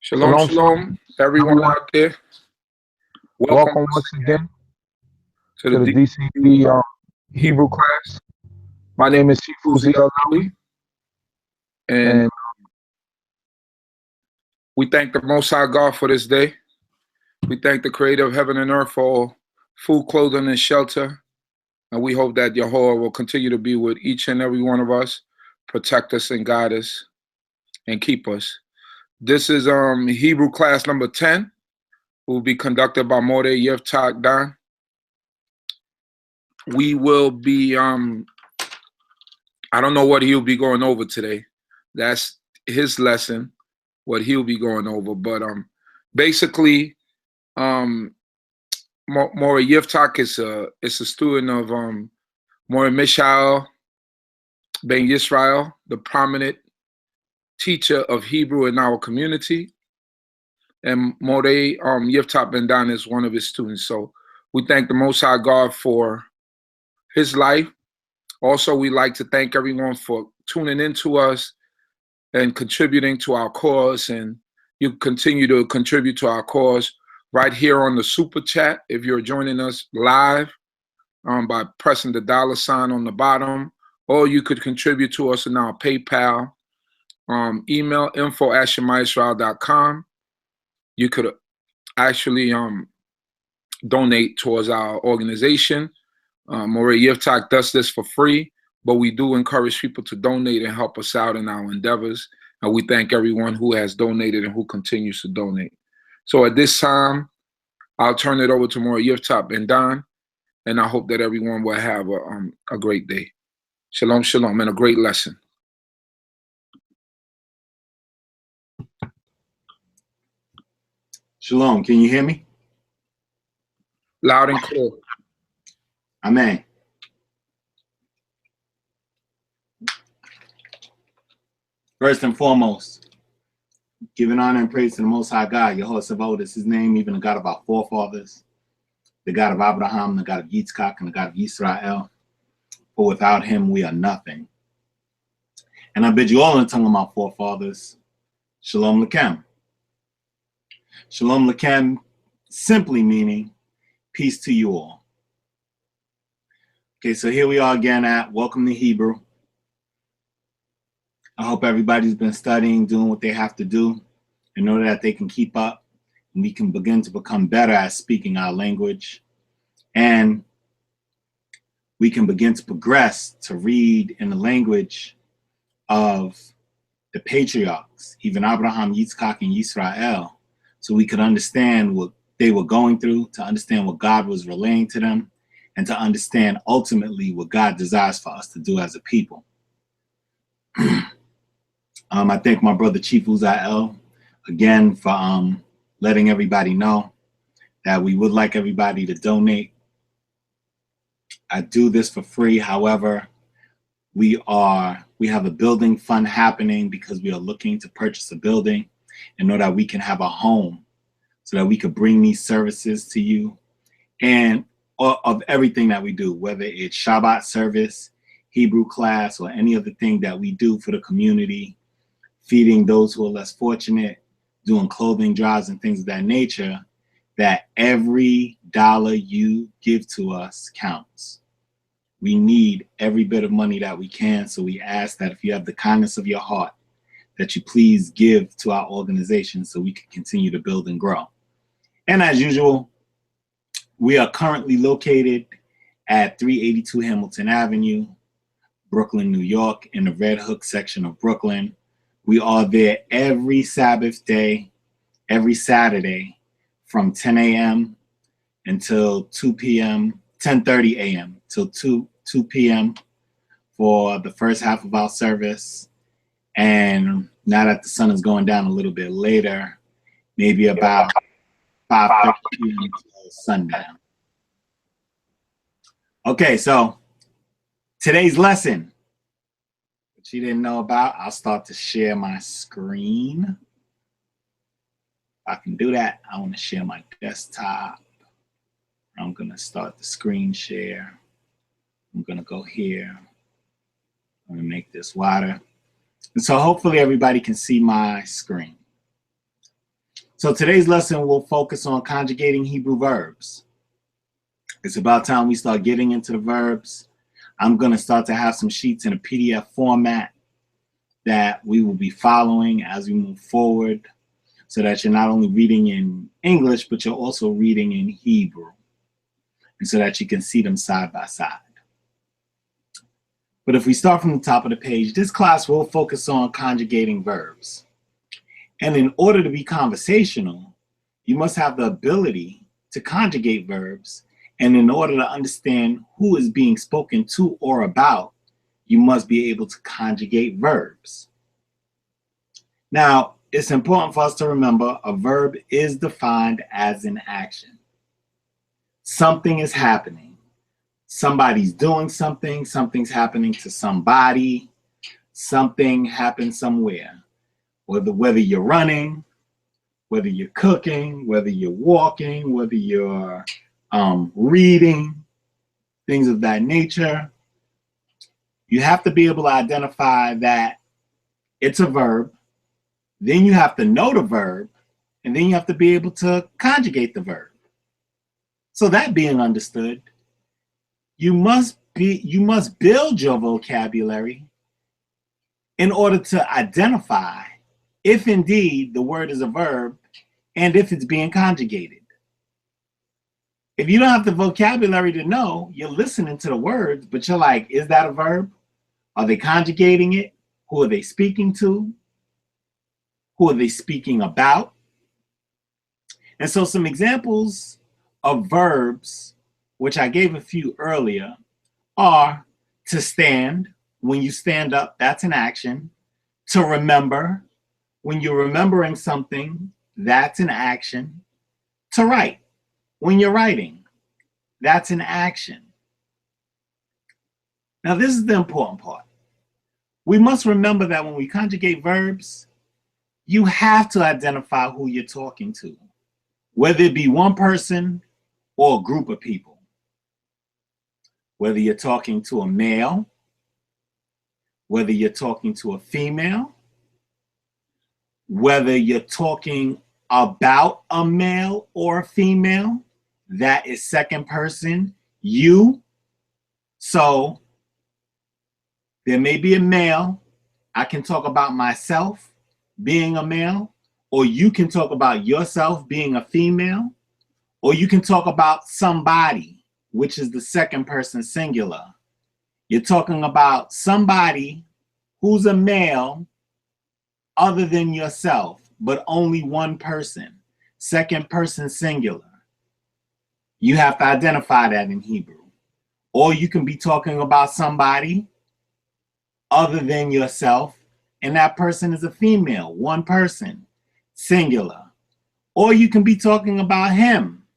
Shalom, shalom, everyone out there. Welcome once again to the D.C.B. Hebrew class. My name is Yisrael, and we thank the Most High God for this day. We thank the Creator of heaven and earth for food, clothing, and shelter. And we hope that Yahuwah will continue to be with each and every one of us, protect us and guide us, and keep us. This is Hebrew class number 10, will be conducted by Moreh, Yeftahk, Dahn. We will be, I don't know what he'll be going over today. That's his lesson, what he'll be going over. But basically, Moreh Yeftahk is a student of Moreh Mishael ben Yisrael, the prominent teacher of Hebrew in our community. And Moreh Yeftahk ben Dahn is one of his students. So we thank the Most High God for his life. Also, we'd like to thank everyone for tuning in to us and contributing to our cause. And you continue to contribute to our cause right here on the Super Chat if you're joining us live by pressing the $ on the bottom. Or you could contribute to us in our PayPal. Email info@shemaisrael.com. You could actually donate towards our organization. Moreh Yeftahk does this for free, but we do encourage people to donate and help us out in our endeavors. And we thank everyone who has donated and who continues to donate. So at this time, I'll turn it over to Moreh Yeftahk ben Dahn, and I hope that everyone will have a great day. Shalom, shalom, and a great lesson. Shalom, can you hear me? Loud and clear. Amen. First and foremost, giving honor and praise to the Most High God, Yahuwah Sabaoth is his name, even the God of our forefathers, the God of Abraham, the God of Yitzchak, and the God of Yisrael. For without him, we are nothing. And I bid you all in the tongue of my forefathers, Shalom Lechem. Shalom Lechem, simply meaning peace to you all. Okay, so here we are again at Welcome to Hebrew. I hope everybody's been studying, doing what they have to do in order that they can keep up and we can begin to become better at speaking our language. And we can begin to progress to read in the language of the patriarchs, even Abraham, Yitzchak, and Yisrael, so we could understand what they were going through, to understand what God was relaying to them, and to understand ultimately what God desires for us to do as a people. I thank my brother Chief Uziel again for letting everybody know that we would like everybody to donate. I do this for free. However, we have a building fund happening because we are looking to purchase a building in order that we can have a home so that we could bring these services to you, and of everything that we do, whether it's Shabbat service, Hebrew class, or any other thing that we do for the community, feeding those who are less fortunate, doing clothing drives and things of that nature, that every dollar you give to us counts. We need every bit of money that we can, so we ask that if you have the kindness of your heart, that you please give to our organization so we can continue to build and grow. And as usual, we are currently located at 382 Hamilton Avenue, Brooklyn, New York, in the Red Hook section of Brooklyn. We are there every Sabbath day, every Saturday, from 10 a.m. until 2 p.m., 10:30 a.m. till 2 p.m. for the first half of our service. And now that the sun is going down a little bit later, maybe about 5:30 p.m. until sundown. Okay, so today's lesson, which you didn't know about, I'll start to share my screen. If I can do that, I want to share my desktop. I'm going to start the screen share. I'm going to go here. I'm going to make this wider. And so hopefully everybody can see my screen. So today's lesson will focus on conjugating Hebrew verbs. It's about time we start getting into the verbs. I'm going to start to have some sheets in a PDF format that we will be following as we move forward, so that you're not only reading in English, but you're also reading in Hebrew, and so that you can see them side by side. But if we start from the top of the page, this class will focus on conjugating verbs. And in order to be conversational, you must have the ability to conjugate verbs. And in order to understand who is being spoken to or about, you must be able to conjugate verbs. Now, it's important for us to remember a verb is defined as an action. Something is happening. Somebody's doing something. Something's happening to somebody. Something happened somewhere. Whether you're running, whether you're cooking, whether you're walking, whether you're reading, things of that nature, you have to be able to identify that it's a verb. Then you have to know the verb, and then you have to be able to conjugate the verb. So that being understood, you must build your vocabulary in order to identify if indeed the word is a verb and if it's being conjugated. If you don't have the vocabulary to know, you're listening to the words, but you're like, is that a verb? Are they conjugating it? Who are they speaking to? Who are they speaking about? And so some examples of verbs, which I gave a few earlier, are to stand. When you stand up, that's an action. To remember. When you're remembering something, that's an action. To write. When you're writing, that's an action. Now, this is the important part. We must remember that when we conjugate verbs, you have to identify who you're talking to, whether it be one person or a group of people. Whether you're talking to a male, whether you're talking to a female, whether you're talking about a male or a female, that is second person, you. So there may be a male. I can talk about myself being a male, or you can talk about yourself being a female, or you can talk about somebody, which is the second person singular. You're talking about somebody who's a male other than yourself, but only one person, second person singular. You have to identify that in Hebrew. Or you can be talking about somebody other than yourself, and that person is a female, one person, singular. Or you can be talking about him.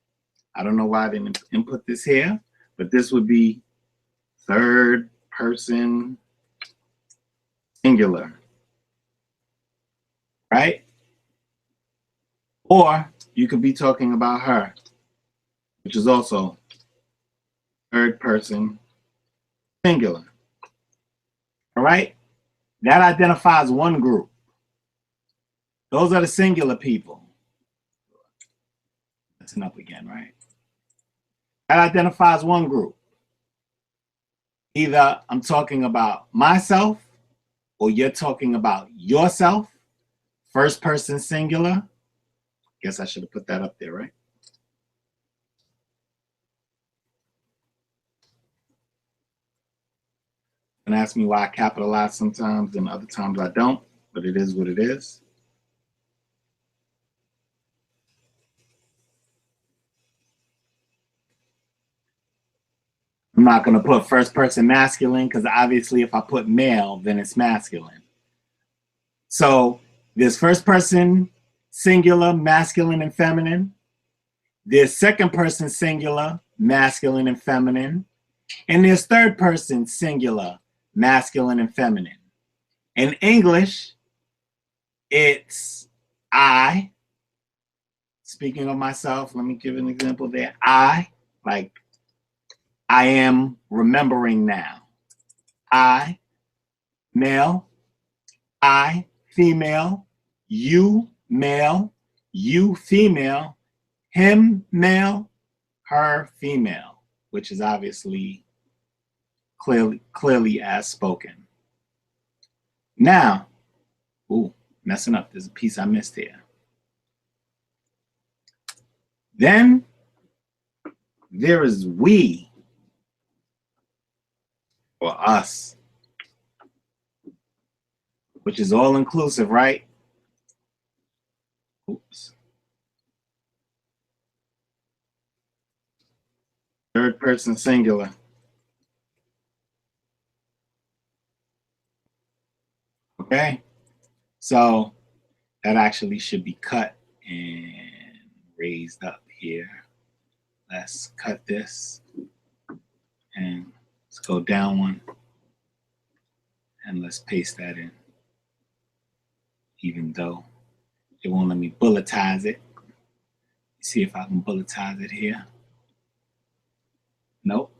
I don't know why I didn't input this here, but this would be third person singular, right? Or you could be talking about her, which is also third person singular. All right? That identifies one group. Those are the singular people. That's an up again, right? That identifies one group. Either I'm talking about myself, or you're talking about yourself, first person singular. Guess I should have put that up there, right? And ask me why I capitalize sometimes and other times I don't, but it is what it is. I'm not going to put first person masculine, because obviously if I put male, then it's masculine. So there's first person singular, masculine and feminine. There's second person singular, masculine and feminine. And there's third person singular, masculine and feminine. In English, it's I. Speaking of myself, let me give an example there. I, like I am remembering now. I, male. I, female. You, male. you female, him male, her female, which is obviously clearly as spoken. Now, ooh, messing up. There's a piece I missed here. Then there is we, or us, which is all inclusive, right? Oops. Third person singular. Okay, so that actually should be cut and raised up here. Let's cut this and let's go down one and let's paste that in, even though it won't let me bulletize it. See if I can bulletize it here. Nope.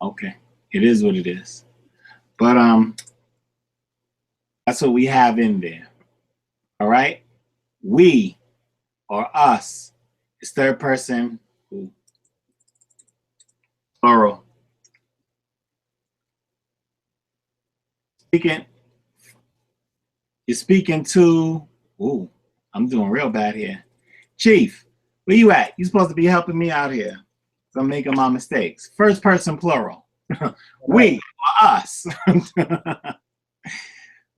Okay, it is what it is. But that's what we have in there. All right, we or us is third person plural. You're speaking to, ooh, I'm doing real bad here. Chief, where you at? You're supposed to be helping me out here. So I'm making my mistakes. First person plural. We or us.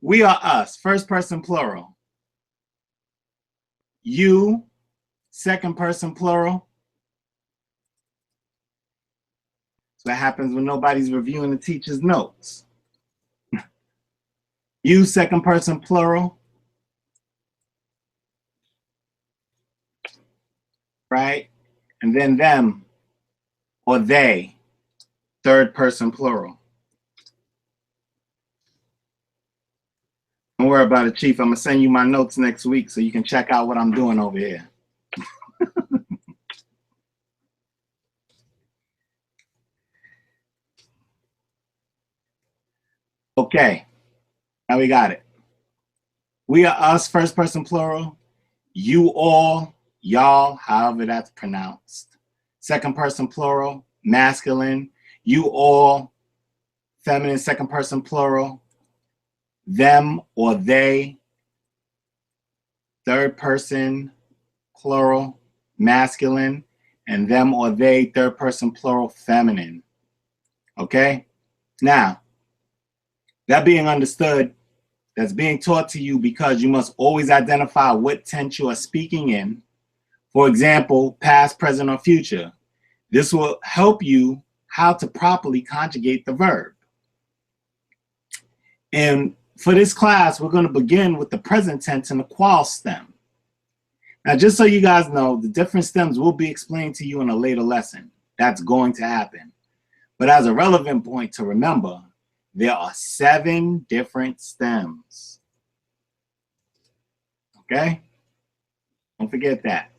We are us. First person plural. You, second person plural. So that happens when nobody's reviewing the teacher's notes. You, second person plural. Right? And then them or they, third person plural. Don't worry about it, Chief. I'm going to send you my notes next week so you can check out what I'm doing over here. Okay, now we got it. We are us, first person plural. You all, y'all, however that's pronounced. Second person plural, masculine. You all, feminine, second person plural. Them or they, third person plural, masculine. And them or they, third person plural, feminine. Okay? Now, that being understood, that's being taught to you because you must always identify what tense you are speaking in. For example, past, present, or future. This will help you how to properly conjugate the verb. And for this class, we're going to begin with the present tense and the qual stem. Now, just so you guys know, the different stems will be explained to you in a later lesson. That's going to happen. But as a relevant point to remember, there are 7 different stems. Okay? Don't forget that.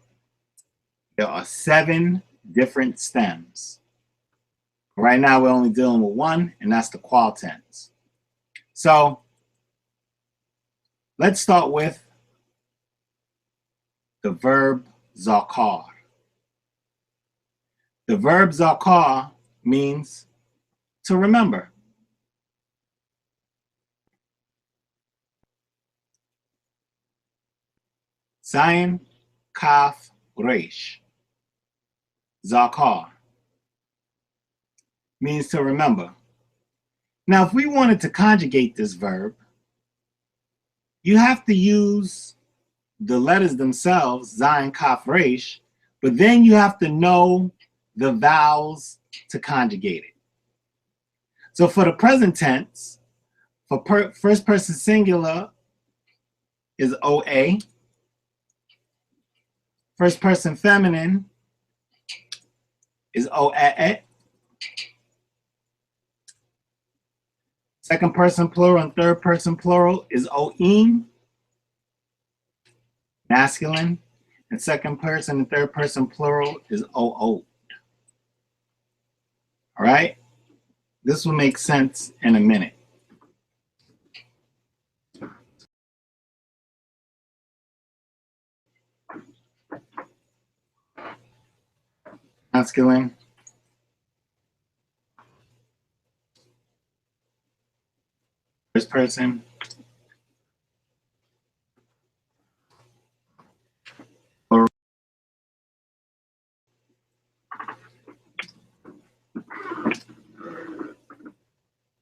There are 7 different stems. Right now, we're only dealing with one, and that's the qual tense. So, let's start with the verb zakar. The verb zakar means to remember. Zayin, Kaf, Resh. Zakar means to remember. Now, if we wanted to conjugate this verb, you have to use the letters themselves, Zayin, Kaf, Resh, but then you have to know the vowels to conjugate it. So for the present tense, for first person singular is OA. First person feminine is OAE. Second person plural and third person plural is OIN. Masculine. And second person and third person plural is OO. All right? This will make sense in a minute. masculine. First person.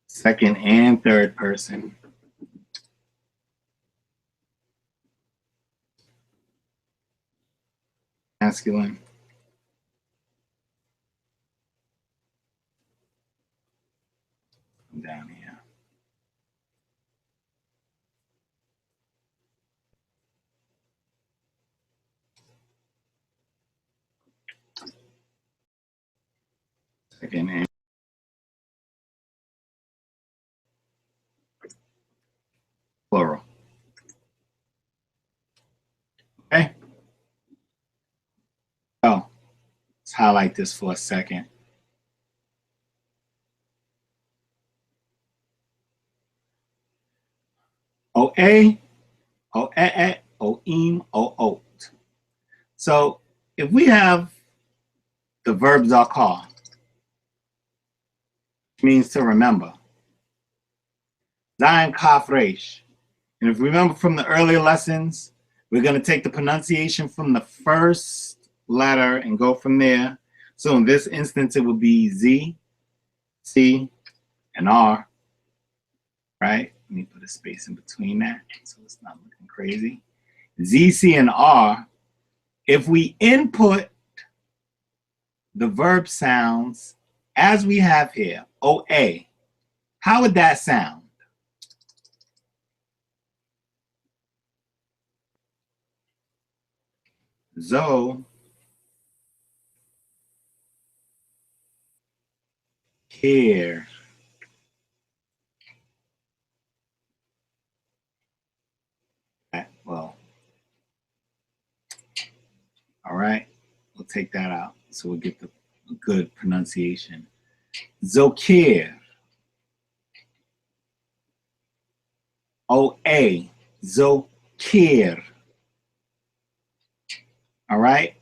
Second and third person. Masculine. Down here. Second and plural. Okay. So let's highlight this for a second. O-A, O-E-E, O-Im, O-Ot. So if we have the verb zakar, which means to remember, Zayin Kaf Resh. And if you remember from the earlier lessons, we're going to take the pronunciation from the first letter and go from there. So in this instance, it would be Z, C, and R, right? Let me put a space in between that so it's not looking crazy. Z, C, and R, if we input the verb sounds as we have here, O-A, how would that sound? Zo, care. Well, all right, we'll take that out so we'll get the good pronunciation. Zokir. O-A, Zokir. All right.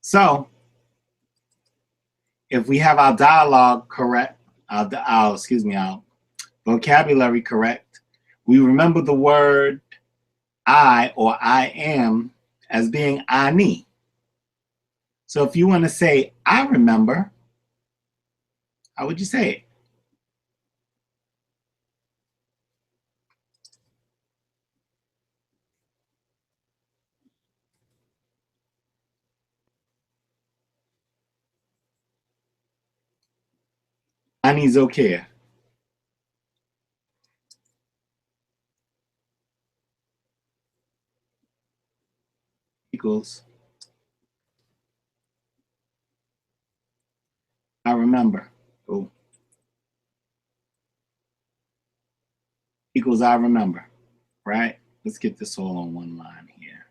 So if we have our dialogue correct, our vocabulary correct, we remember the word I or I am as being ani. So if you want to say I remember, how would you say it? Ani Zokir. Equals I remember. Oh. Equals I remember, right? Let's get this all on one line here.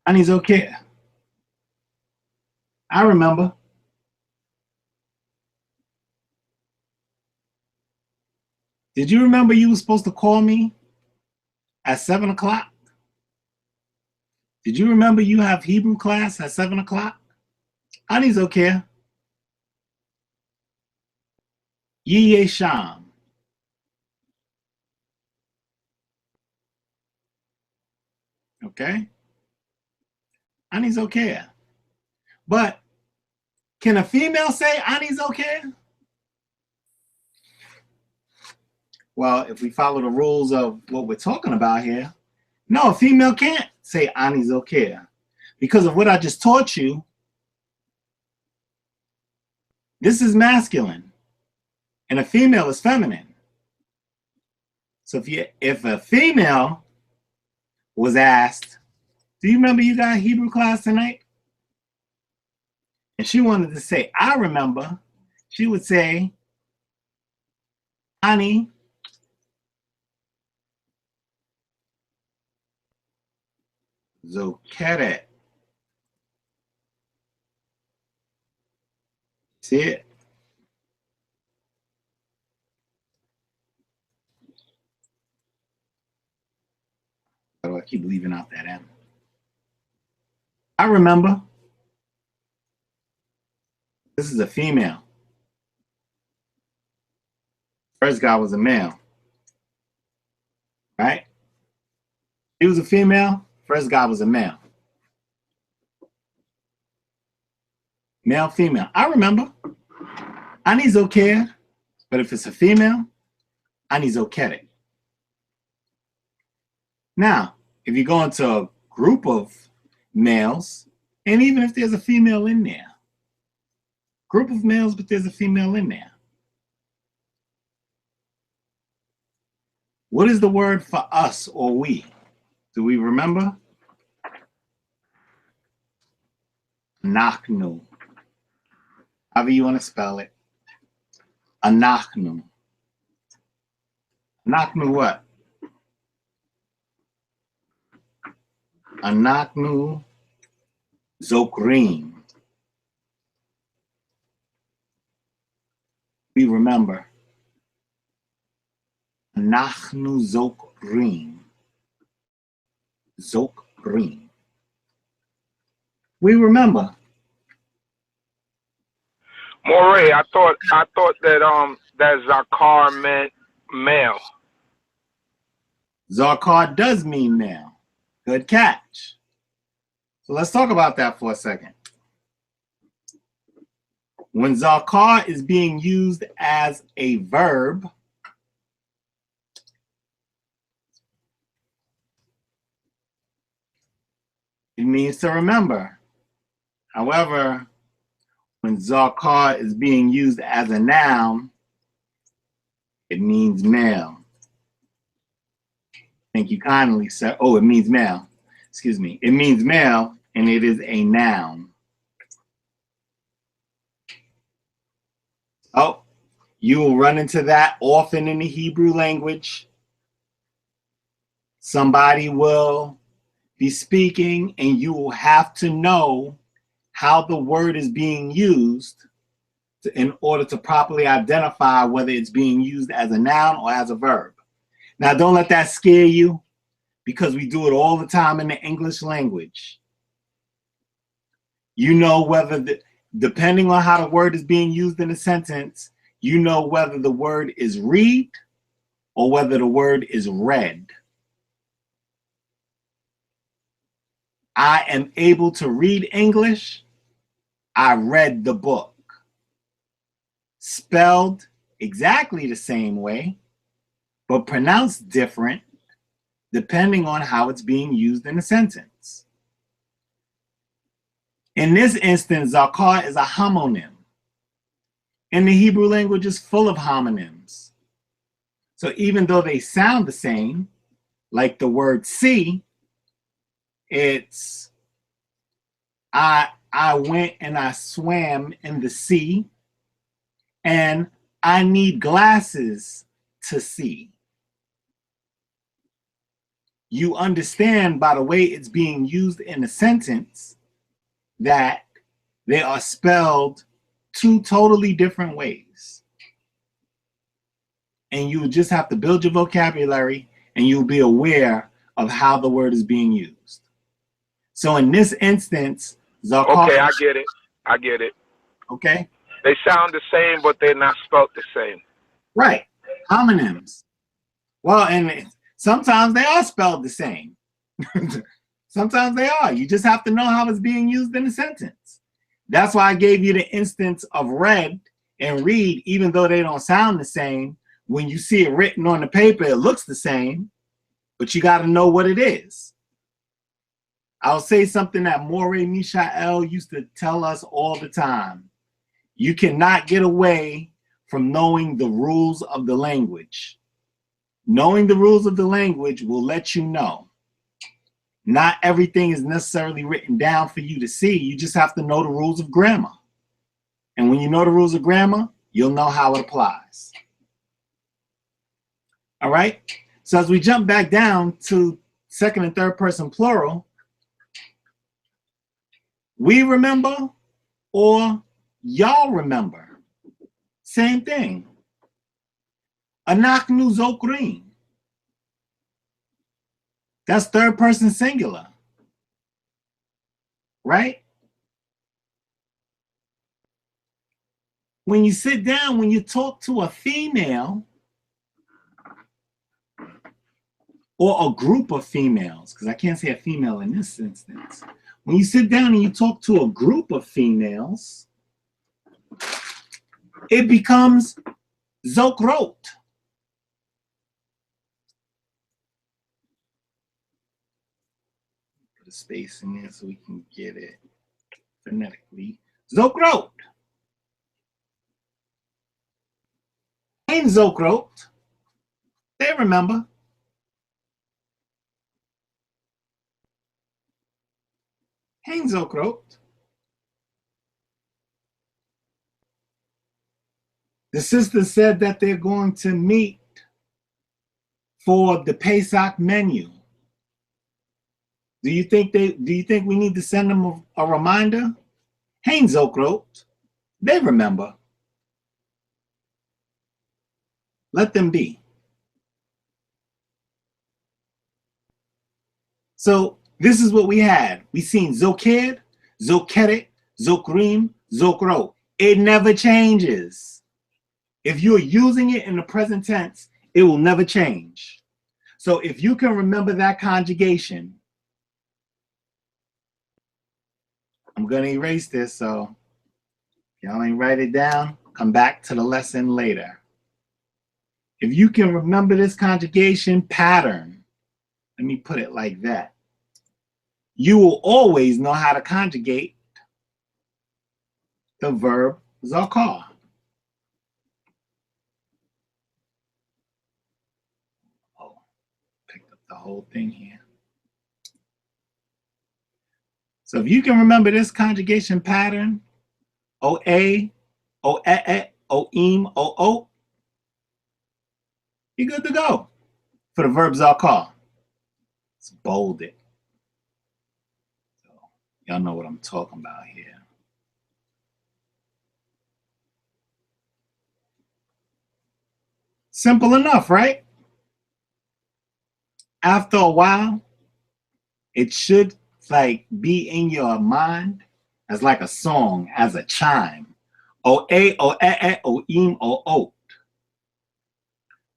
Ani's okay. I remember. Did you remember you were supposed to call me at 7 o'clock? Did you remember you have Hebrew class at 7 o'clock? Ani's okay. Yeh Sham. Okay? Ani's okay. But can a female say Ani's okay? Well, if we follow the rules of what we're talking about here, no, a female can't say Ani's okay. Because of what I just taught you, this is masculine and a female is feminine. So if a female was asked, do you remember you got Hebrew class tonight? And she wanted to say, I remember, she would say, Ani Zokeret. See it? I keep leaving out that M. I remember. This is a female. First guy was a male. Right? He was a female. First guy was a male. Male, female. I remember. Ani zoker. But if it's a female, Ani zokeret. Now, if you go into a group of males, and even if there's a female in there, group of males, but there's a female in there. What is the word for us or we? Do we remember? Anachnu. However you want to spell it. Anachnu. Anachnu what? Anachnu zokrim. We remember. Anachnu zokrim. Zokrim. We remember. Moreh, I thought that that Zakar meant male. Zakar does mean male. Good catch. So let's talk about that for a second. When Zakar is being used as a verb, it means to remember. However, when Zakar is being used as a noun, it means male. Thank you kindly, sir. Oh, it means male. Excuse me. It means male, and it is a noun. Oh, you will run into that often in the Hebrew language. Somebody will be speaking, and you will have to know how the word is being used in order to properly identify whether it's being used as a noun or as a verb. Now, don't let that scare you, because we do it all the time in the English language. You know whether, depending on how the word is being used in a sentence, you know whether the word is read or whether the word is read. I am able to read English. I read the book. Spelled exactly the same way, but pronounced different depending on how it's being used in a sentence. In this instance, Zakar is a homonym. And the Hebrew language is full of homonyms. So even though they sound the same, like the word see, it's I went and I swam in the sea, and I need glasses to see. You understand by the way it's being used in a sentence that they are spelled two totally different ways. And you just have to build your vocabulary, and you'll be aware of how the word is being used. So in this instance, Zakar. Okay, I get it. I get it. Okay. They sound the same, but they're not spelled the same. Right. Homonyms. Well, and sometimes they are spelled the same. Sometimes they are. You just have to know how it's being used in a sentence. That's why I gave you the instance of read and read, even though they don't sound the same. When you see it written on the paper, it looks the same, but you got to know what it is. I'll say something that Moreh Mishael used to tell us all the time. You cannot get away from knowing the rules of the language. Knowing the rules of the language will let you know. Not everything is necessarily written down for you to see. You just have to know the rules of grammar. And when you know the rules of grammar, you'll know how it applies. All right? So as we jump back down to second and third person plural, we remember or y'all remember. Same thing. Anachnu zokrim. That's third person singular, right? When you sit down, when you talk to a female or a group of females, because I can't say a female in this instance. When you sit down and you talk to a group of females, it becomes zokrot. Put a space in there so we can get it phonetically. Zokrot. Ain't zokrot. They remember. Ain't zokrot. The sister said that they're going to meet for the Pesach menu. Do you think we need to send them a reminder? Hein zokrot. They remember. Let them be. So this is what we had. We seen zoked, zokeret, zokrim, zokrot. It never changes. If you're using it in the present tense, it will never change. So if you can remember that conjugation, I'm going to erase this, so if y'all ain't write it down, come back to the lesson later. If you can remember this conjugation pattern, let me put it like that, you will always know how to conjugate the verb zakar. Oh, picked up the whole thing here. So if you can remember this conjugation pattern, O-A, O-E-E, O-Im, O-O, you're good to go for the verb zakar. It's bolded. So y'all know what I'm talking about here. Simple enough, right? After a while, it should like be in your mind as like a song, as a chime. O-A, O-E-E, O-Im, O-O.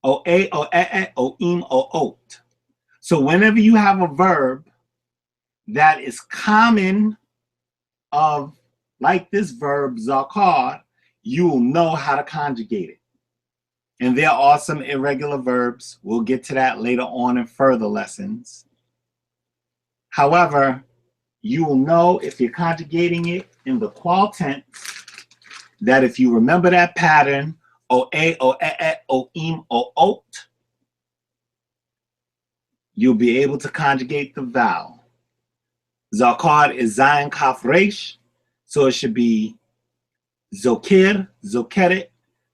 O-A, O-E-E, O-Im, O-O. So whenever you have a verb that is common of like this verb zakar, you will know how to conjugate it. And there are some irregular verbs. We'll get to that later on in further lessons. However, you will know if you're conjugating it in the qual tense that if you remember that pattern, O-A, O-E-E, O-Im, O-Ot, you'll be able to conjugate the vowel. Zakar is Zayin Kaf Resh, so it should be Zokir, Zokeret,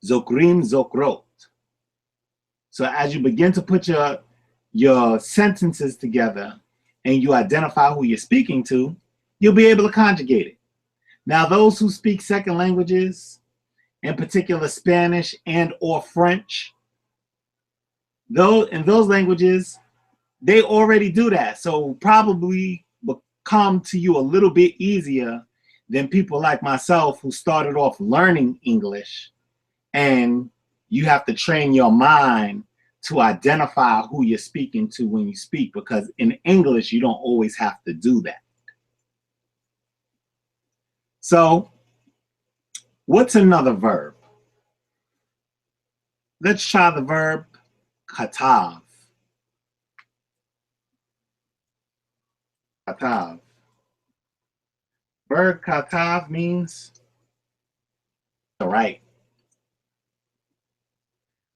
Zokrim, Zokrot. So as you begin to put your sentences together and you identify who you're speaking to, you'll be able to conjugate it. Now, those who speak second languages, in particular Spanish and or French, in those languages, they already do that. So probably will come to you a little bit easier than people like myself who started off learning English, and you have to train your mind to identify who you're speaking to when you speak, because in English, you don't always have to do that. So what's another verb? Let's try the verb katav. Katav. Verb katav means to write.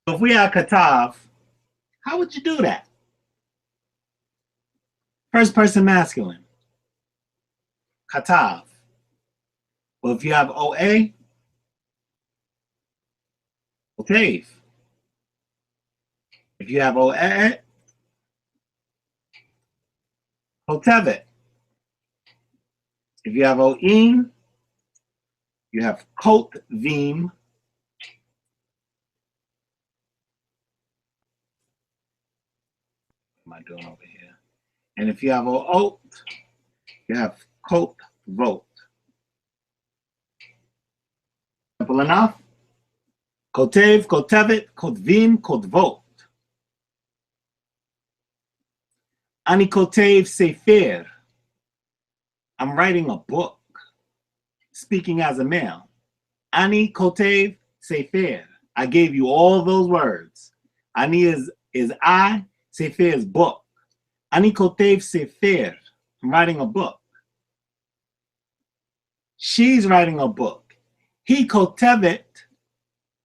So if we have katav, how would you do that? First person masculine. Katav. Well, if you have OA, Otav. If you have OE, Otevet. If you have O'im, you have Kotvim. What am I doing over here? And if you have ot, you have kot vot. Simple enough? Kotev, kotevet, kotvim, kotvot. Ani kotev sefer. I'm writing a book, speaking as a male. Ani kotev sefer. I gave you all those words. Ani is I, sefer is book. Ani kotev sefer. I'm writing a book. She's writing a book. He kotevet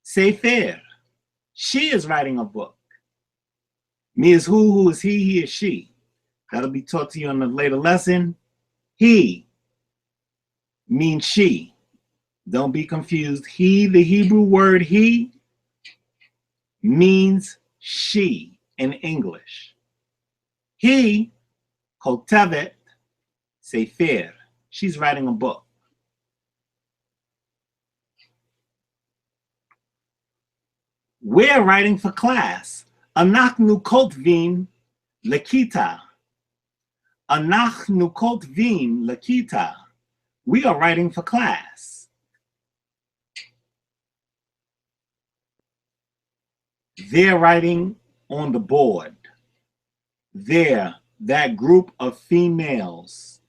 sefer. She is writing a book. Me is who is he is she. That'll be taught to you in a later lesson. He means she. Don't be confused. He, the Hebrew word he, means she in English. He, kotevet sefer. She's writing a book. We're writing for class. Anachnu kotvim lekita. Anachnu kotvim lekita. We are writing for class. They're writing on the board. They're, that group of females,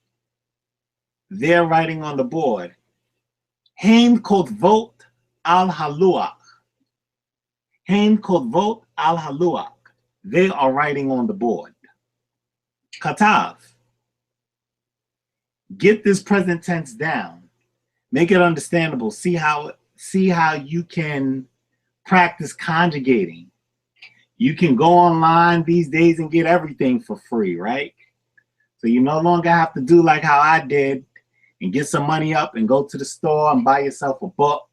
they're writing on the board. Hein kotvot al haluach. Hein kotvot al haluach. They are writing on the board. Katav. Get this present tense down. Make it understandable. See how you can practice conjugating. You can go online these days and get everything for free, right? So you no longer have to do like how I did and get some money up and go to the store and buy yourself a book.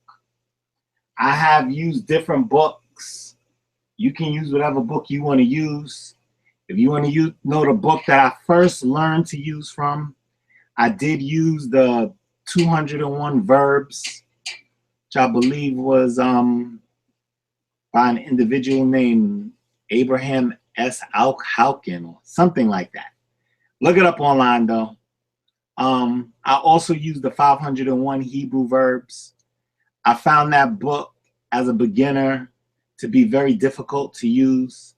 I have used different books. You can use whatever book you want to use. If you want to know the book that I first learned to use from, I did use the 201 Verbs, which I believe was by an individual named Abraham S. Halkin or something like that. Look it up online though. I also used the 501 Hebrew Verbs. I found that book as a beginner to be very difficult to use,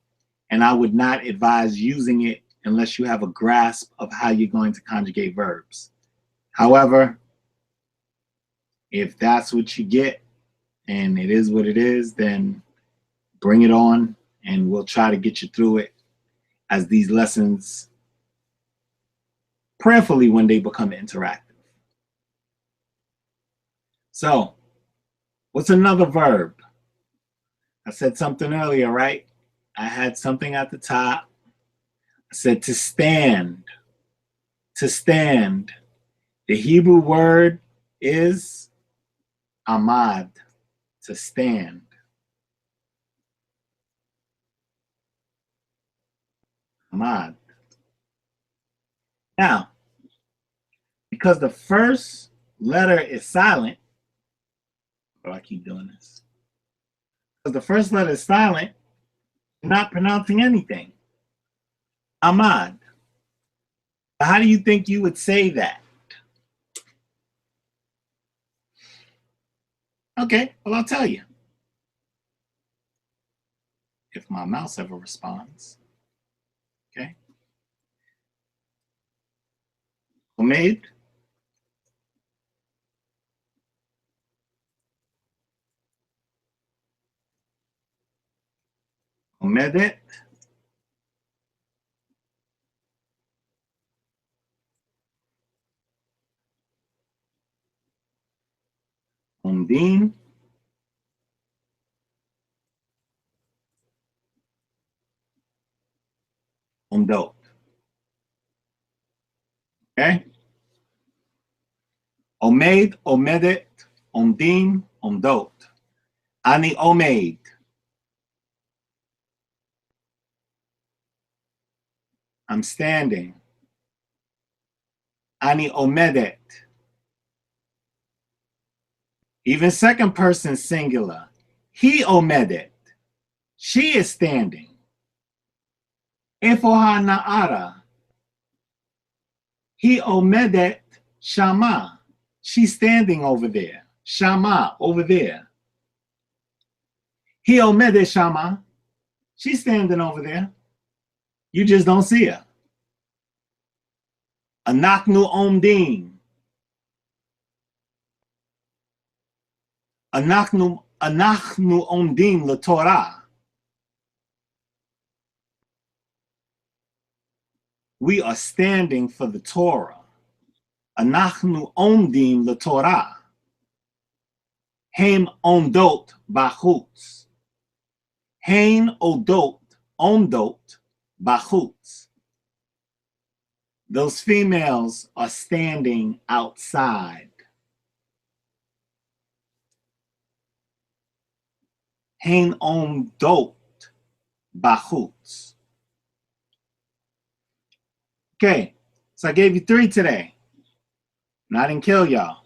and I would not advise using it unless you have a grasp of how you're going to conjugate verbs. However, if that's what you get and it is what it is, then bring it on and we'll try to get you through it as these lessons, prayerfully, when they become interactive. So, what's another verb? I said something earlier, right? I had something at the top. I said to stand. To stand. The Hebrew word is amad, to stand. Amad. Now, because the first letter is silent, oh, I keep doing this. Because the first letter is silent, you're not pronouncing anything. Amad. How do you think you would say that? Okay, well, I'll tell you. If my mouse ever responds. Okay. Omed. Omedet. Omdim. Omdot. Okay? Omed, omedet, omdim, omdot. Ani omed. I'm standing. Ani omedet. Even second person singular. He omedet. She is standing. Efo ha na'ara. He omedet shama. She's standing over there. Shama, over there. He omedet shama. She's standing over there. You just don't see her. Anachnu omdim. Anachnu omdim la torah. We are standing for the Torah. Anachnu omdim la torah. Haim omdot bachutz. Hain omdot bachutz. Those females are standing outside. Hain omdot bachutz. Okay, so I gave you 3 today. And I didn't kill y'all.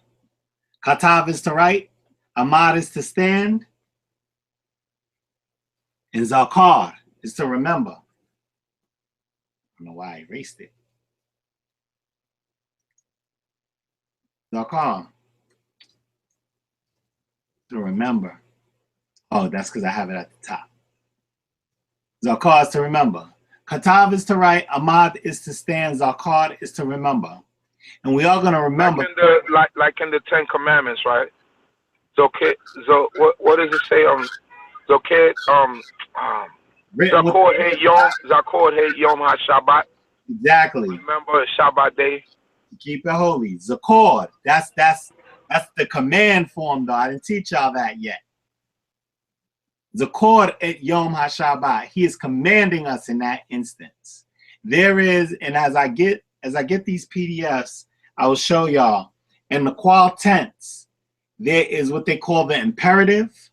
Katav is to write, Amad is to stand, and Zakar is to remember. I don't know why I erased it. Zakar, to remember. Oh, that's because I have it at the top. Zakar is to remember. Katav is to write, Amad is to stand, Zakar is to remember. And we are going to remember. Like in the 10 Commandments, right? Zoket, what does it say? Zoket, Zakor he Yom HaShabbat. Exactly. Remember Shabbat day. Keep it holy. Zakor, that's the command form, though. I didn't teach y'all that yet. Zakor et Yom HaShabbat. He is commanding us in that instance. There is, and as I get these PDFs, I will show y'all. In the qual tense, there is what they call the imperative,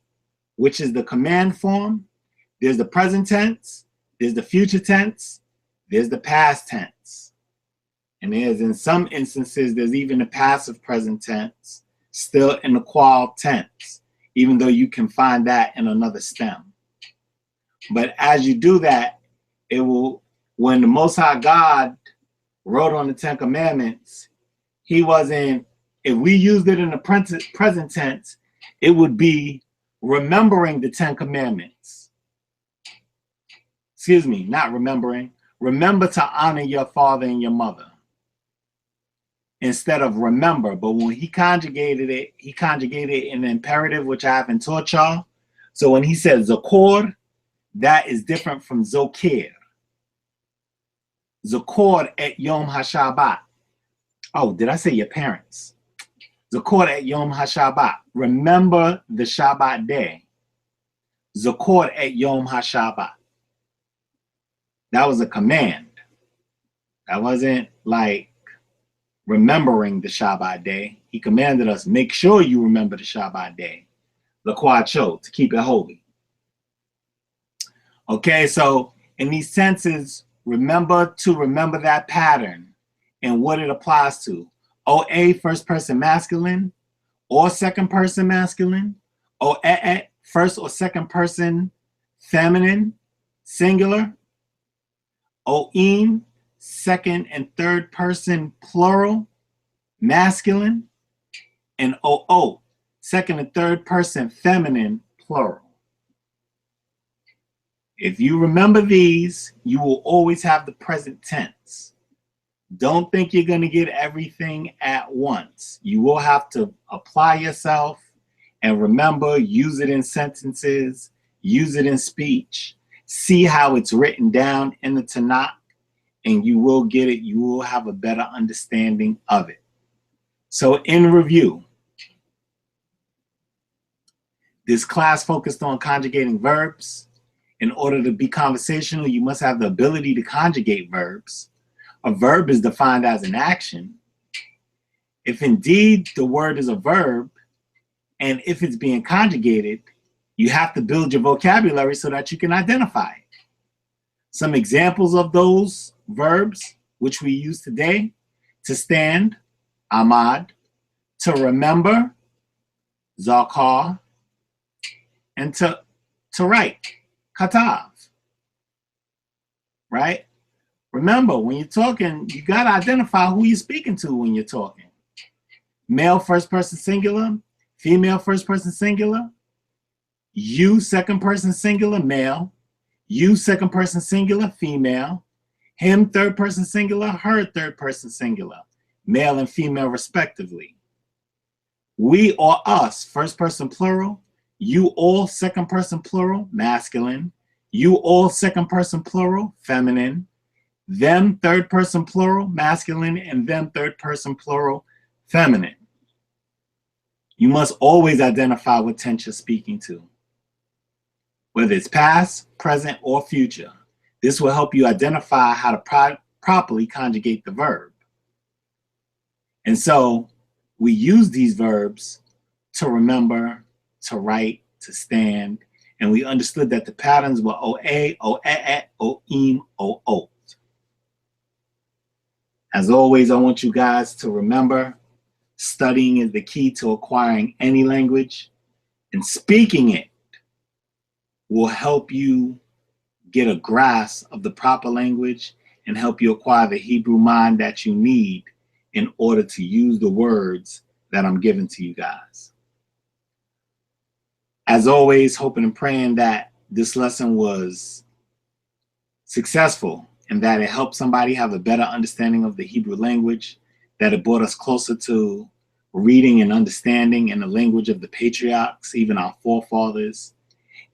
which is the command form. There's the present tense. There's the future tense. There's the past tense. And there's, in some instances, there's even the passive present tense still in the qual tense, even though you can find that in another stem. But as you do that, it will, when the Most High God wrote on the 10 Commandments, he wasn't, if we used it in the present tense, it would be remembering the 10 Commandments. Excuse me, not remembering. Remember to honor your father and your mother instead of remember. But when he conjugated it in the imperative, which I haven't taught y'all. So when he says Zakor, that is different from Zokir. Zakor et Yom HaShabbat. Oh, did I say your parents? Zakor et Yom HaShabbat. Remember the Shabbat day. Zakor et Yom HaShabbat. That was a command. That wasn't like remembering the Shabbat day. He commanded us, make sure you remember the Shabbat day. L'quacho, to keep it holy. Okay, so in these senses, remember that pattern and what it applies to. OA, first person masculine, or second person masculine. OE, first or second person feminine, singular. OEM, second and third person plural, masculine. And OO, second and third person feminine, plural. If you remember these, you will always have the present tense. Don't think you're going to get everything at once. You will have to apply yourself and remember, use it in sentences, use it in speech, see how it's written down in the Tanakh, and you will get it. You will have a better understanding of it. So in review, this class focused on conjugating verbs. In order to be conversational, you must have the ability to conjugate verbs. A verb is defined as an action. If indeed the word is a verb, and if it's being conjugated, you have to build your vocabulary so that you can identify it. Some examples of those verbs, which we use today: to stand, amad; to remember, zakar; and to write, katav. Right? Remember, when you're talking, you got to identify who you're speaking to when you're talking. Male first person singular, female first person singular, you second person singular, male, you second person singular, female, him third person singular, her third person singular, male and female respectively. We or us, first person plural, you all second person plural, masculine, you all second person plural, feminine, them third person plural, masculine, and them third person plural, feminine. You must always identify what tense you're speaking to, whether it's past, present, or future. This will help you identify how to properly conjugate the verb. And so we use these verbs to remember, to write, to stand, and we understood that the patterns were O-A, O-E-E, O-Im, O-O. As always, I want you guys to remember, studying is the key to acquiring any language, and speaking it will help you get a grasp of the proper language and help you acquire the Hebrew mind that you need in order to use the words that I'm giving to you guys. As always, hoping and praying that this lesson was successful and that it helped somebody have a better understanding of the Hebrew language, that it brought us closer to reading and understanding in the language of the patriarchs, even our forefathers,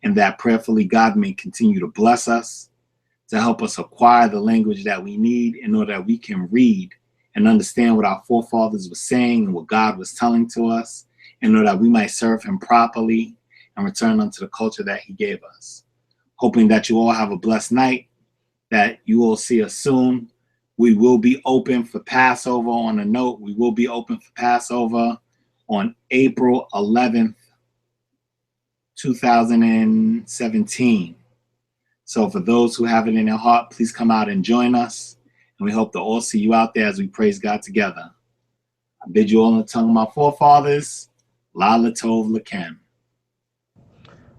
and that prayerfully God may continue to bless us to help us acquire the language that we need in order that we can read and understand what our forefathers were saying and what God was telling to us, in order that we might serve him properly and return unto the culture that he gave us. Hoping that you all have a blessed night, that you will see us soon. We will be open for Passover. On a note, we will be open for Passover on April 11th, 2017. So for those who have it in their heart, please come out and join us. And we hope to all see you out there as we praise God together. I bid you all in the tongue of my forefathers, Lala Tov Lakem.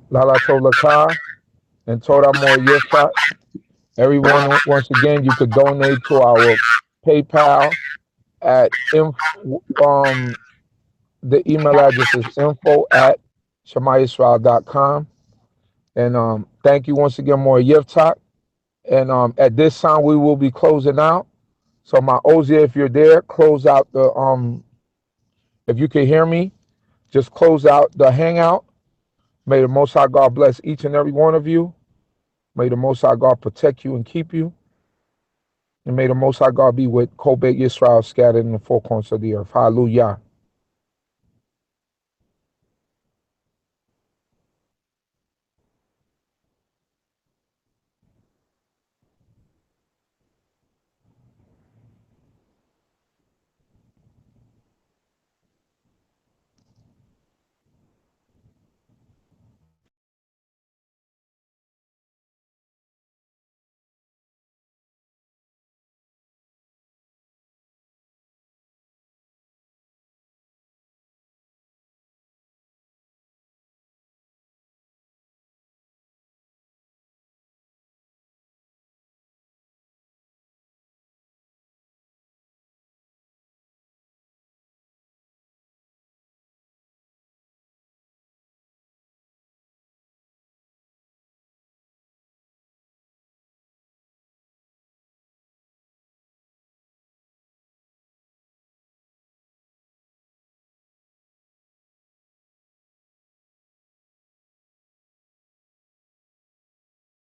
Lala Tov Lakah and Torah Moreh Yeftahk. Everyone, once again, you could donate to our PayPal at the email address is info@shemaisrael.com. And thank you once again, Moreh Yeftahk. And at this time, we will be closing out. So my Ozia, if you're there, close out the if you can hear me, just close out the hangout. May the Most High God bless each and every one of you. May the Most High God protect you and keep you. And may the Most High God be with Kobe Yisrael scattered in the four corners of the earth. Hallelujah.